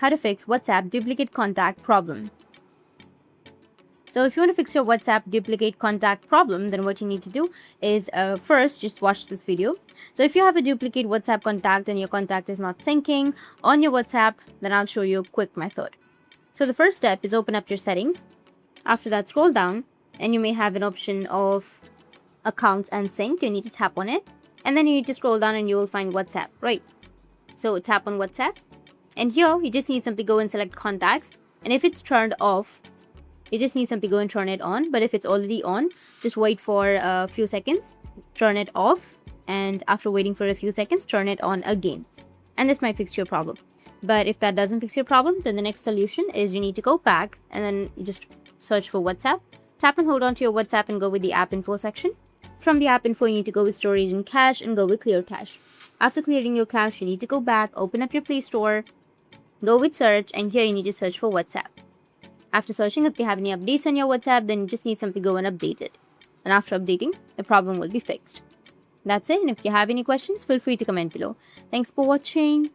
how to fix WhatsApp duplicate contact problem. So if you want to fix your WhatsApp duplicate contact problem, then what you need to do is first just watch this video. So if you have a duplicate WhatsApp contact and your contact is not syncing on your WhatsApp, then I'll show you a quick method. So the first step is open up your settings. After that, scroll down and you may have an option of accounts and sync. You need to tap on it, and then you need to scroll down and you will find WhatsApp, right? So tap on WhatsApp, and here you just need simply go and select contacts, and if it's turned off, you just need simply go and turn it on. But if it's already on, just wait for a few seconds, turn it off, and after waiting for a few seconds, turn it on again, and this might fix your problem. But if that doesn't fix your problem, then the next solution is you need to go back and then you just search for WhatsApp. Tap and hold on to your WhatsApp and go with the app info section. From the app info, you need to go with storage and cache and go with clear cache. After clearing your cache, you need to go back, open up your Play Store, go with search, and here you need to search for WhatsApp. After searching, if you have any updates on your WhatsApp, then you just need simply go and update it. And after updating, the problem will be fixed. That's it, and if you have any questions, feel free to comment below. Thanks for watching.